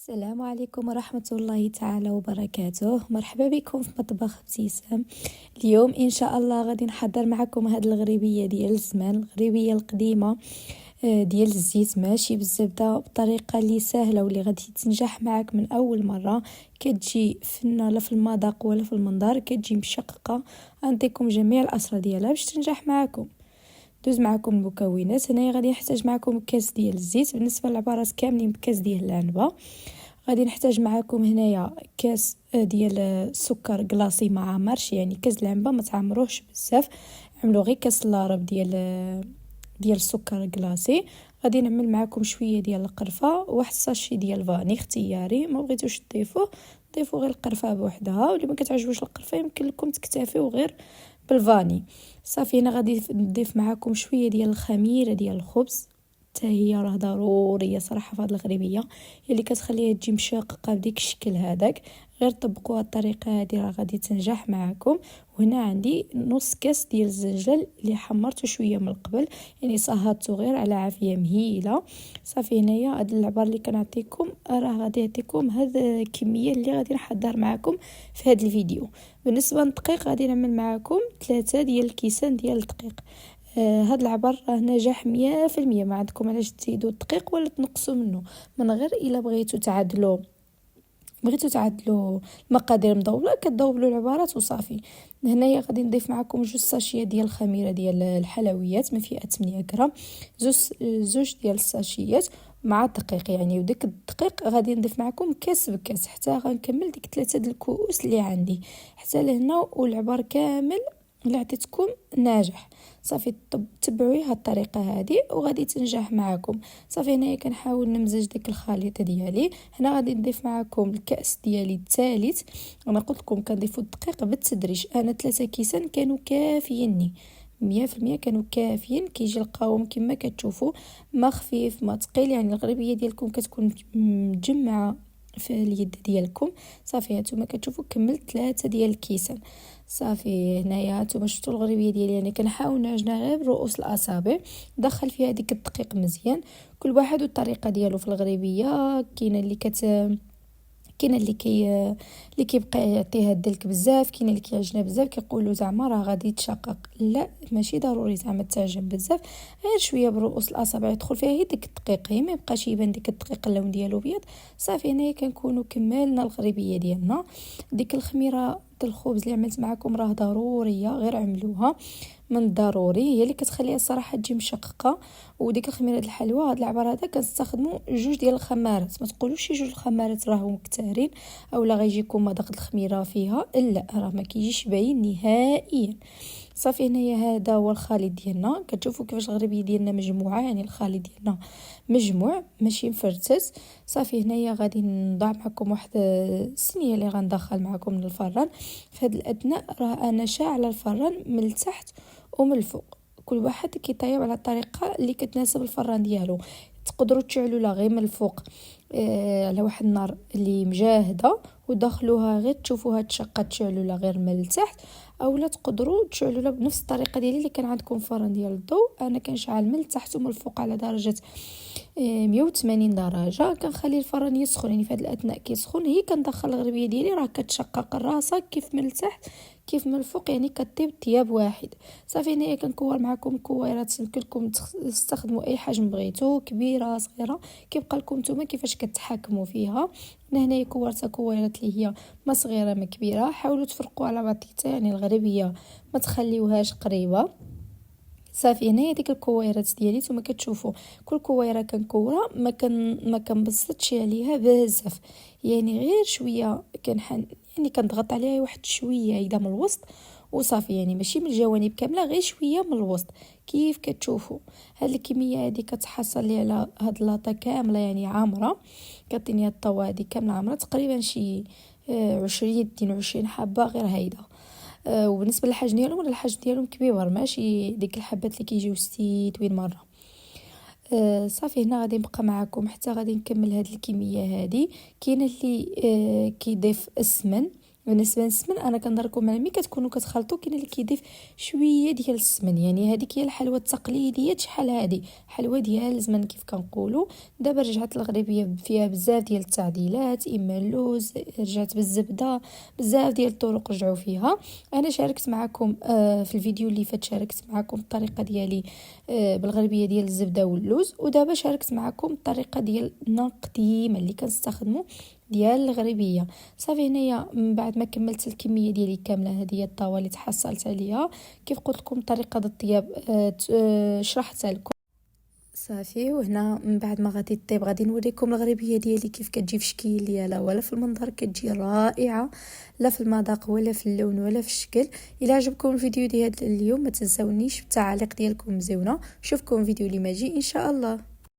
السلام عليكم ورحمة الله تعالى وبركاته. مرحبا بكم في مطبخ ابتسام. اليوم ان شاء الله غادي نحضر معكم هاد الغريبيه ديال الزمان، الغريبيه القديمه ديال الزيت ماشي بالزبده، بطريقه اللي سهله واللي غادي تنجح معك من اول مره. كتجي فنه لا في المذاق ولا في المنظر، كتجي مشققه. غنعطيكم جميع الاسرار ديالها باش تنجح معكم. دوز معكم المكونات. هنايا غادي نحتاج معكم كاس ديال الزيت، بالنسبه للعبارات كاملين بكاس ديال العنبه. غادي نحتاج معكم هنايا كاس ديال السكر كلاصي ما عامرش، يعني كاس العنبه ما تعمروهش بزاف، عملوا غير كاس لارب ديال السكر كلاصي. غادي نعمل معكم شويه ديال القرفه، واحد ساشي ديال فاني اختياري، ما بغيتوش تضيفوه ضيفوا غير القرفه بوحدها، واللي ما كتعجبوش القرفه يمكن لكم تكتفيو غير بالفاني. صافي هنا غادي نضيف معكم شويه ديال الخميره ديال الخبز، حتى هي راه ضروريه صراحه في هذه الغريبيه، اللي كتخليها تجي مشققه بديك الشكل هذاك. غير طبقوها الطريقه هذه راه غادي تنجح معكم. وهنا عندي نص كاس ديال الزنجل اللي حمرته شويه من قبل، يعني صهدته غير على عافيه مهيله. صافي هنايا هاد العبار اللي كنعطيكم راه غادي يعطيكم هاد الكميه اللي غادي نحضر معكم في هاد الفيديو. بالنسبه للدقيق غادي نعمل معكم 3 ديال الكيسان ديال الدقيق. هاد العبر راه نجاح 100%، ما عندكم علاش تزيدوا الدقيق ولا تنقصوا منه، من غير الا بغيتو تعدلوا المقادير مضوبله كتضوبلوا العبارات وصافي. هنايا غادي نضيف معكم 2 ساشيه ديال الخميره ديال الحلويات من فئه 8 غرام، زوج ديال الساشيات مع الدقيق يعني. وديك الدقيق غادي نضيف معكم كاس بكاس حتى غنكمل ديك 3 د الكؤوس اللي عندي حتى لهنا، والعبار كامل اللي عطيتكم ناجح. صافي تبعوا هاد الطريقه هذه وغادي تنجح معكم. صافي هنايا كنحاول نمزج ديك الخليط ديالي. هنا غادي نضيف معكم الكاس ديالي الثالث. انا قلت لكم كنضيفوا الدقيق بالتدريج، انا 3 كيسان كانوا كافييني 100%، كانوا كافيين. كيجي القوام كما كتشوفوا، ما خفيف ما ثقيل، يعني الغريبيه ديالكم كتكون مجمعه في اليد ديالكم. صافي هانتوما كتشوفوا كملت 3 ديال الكيسان. صافي هنايا هانتوما شفتوا الغريبيه ديالي، يعني كنحاول نعجنها غير برؤوس الاصابع، دخل فيها ديك الدقيق مزيان. كل واحد والطريقه ديالو في الغريبيه. كاين اللي كيبقى يعطيها الدلك بزاف، كاين اللي كيعجنها بزاف كيقولوا زعما راه غادي يتشقق. لا ماشي ضروري زعما تعجن بزاف، غير شويه برؤوس الاصابع يدخل فيها هي ديك الدقيق، ما يبقاش يبان ديك الدقيق اللون ديالو ابيض. صافي هنايا كنكونوا كملنا الغريبيه ديالنا. ديك الخميره الخبز اللي عملت معكم راه ضروريه، غير عملوها من الضروري، هي اللي كتخليها الصراحه تجي مشققه. وديك الخميره الحلوى هاد العبار هذا كنستخدموا 2 ديال الخمارات، ما تقولوش شي 2 الخمارات راهم كثارين اولا غيجيكم مذاق الخميره فيها، لا راه ما كيجيش باين نهائيا. صافي هنايا هذا هو الخليط ديالنا، كتشوفوا كيفاش الغريبيه ديالنا مجموعه، يعني الخليط ديالنا مجموع ماشي مفرتت. صافي هنايا غادي نضع معكم واحد الصينيه اللي غندخل معكم من الفران. في هذا الاثناء راه انا شاعله الفران من التحت ومن الفوق، كل واحد كيطيب على الطريقه اللي كتناسب الفران ديالو. تقدروا تشعلوا غير من الفوق على واحد النار اللي مجاهده ودخلوها غير تشوفوها تشقه، تشعلوا لها غير من التحت، اولا تقدروا تشعلوا لها بنفس الطريقه ديالي اللي كان عندكم فران ديال الضوء. انا كنشعل من التحت ومن الفوق على درجه 180 درجه، كنخلي الفران يسخن، يعني في هذا الاثناء كيسخن هي كندخل الغربيه ديالي راه كتشقق راسها كيف من التحت كيف من الفوق، يعني كطيب طياب واحد. صافي هنايا كنكور معكم كويرات، يمكن لكم تستخدموا اي حجم بغيتو، كبيره صغيره كيبقى لكم نتوما كيفاش كتحكموا فيها. انا هنايا كورتها كويرات اللي هي ما صغيره ما كبيره، حاولوا تفرقوا على بعضيتها، يعني الغريبيه ما تخليوهاش قريبه. صافي هنايا ديك الكويرات ديالي نتوما كتشوفوا كل كويره كنكورها ما كنبسطش عليها بزاف، يعني غير شويه يعني كنضغط عليها واحد شويه هيدا من الوسط وصافي، يعني ماشي من الجوانب كامله غير شويه من الوسط. كيف كتشوفوا هاد الكميه هادي كتحصل لي على هاد لاطه كامله يعني عامره، كتعطيني هاد الطوا هادي كامله عامره تقريبا شي 22 حبه غير هيدا. وبالنسبه للحجم ديالهم راه الحجم ديالهم كبير، ماشي ديك الحبات اللي كيجيو 60 مره. صافي هنا غادي نبقى معكم حتى غادي نكمل هاد الكميه هادي. كاين اللي كيضيف السمن، بالنسبه للسمن انا كنهضركم على ملي كتكونوا كتخلطوا، كاين اللي كيضيف شويه ديال السمن، يعني هذيك هي الحلوه التقليديه. شحال هذه حلوه ديال الزمن كيف كنقولوا. دابا رجعت الغربيه فيها بزاف ديال التعديلات، اما اللوز، رجعت بالزبده، بزاف ديال الطرق رجعوا فيها. انا شاركت معكم في الفيديو اللي فات، شاركت معكم الطريقه ديالي بالغربيه ديال الزبده واللوز، ودابا شاركت معكم الطريقه ديال القديمه اللي كنستخدموا ديال الغربيه. صافي هنايا من بعد ما كملت الكميه ديالي كامله، هذه هي الطاوه اللي تحصلت عليها. كيف قلت لكم طريقه الطياب شرحتها لكم. صافي، وهنا من بعد ما غادي طيب غادي نوريكم الغربيه ديالي كيف كتجي في الشكل ديالها ولا في المنظر، كتجي رائعه، لا في المذاق ولا في اللون ولا في الشكل. الى عجبكم الفيديو ديال اليوم ما تنساونيش بالتعاليق ديالكم مزيونه. نشوفكم فيديو اللي ماجي ان شاء الله.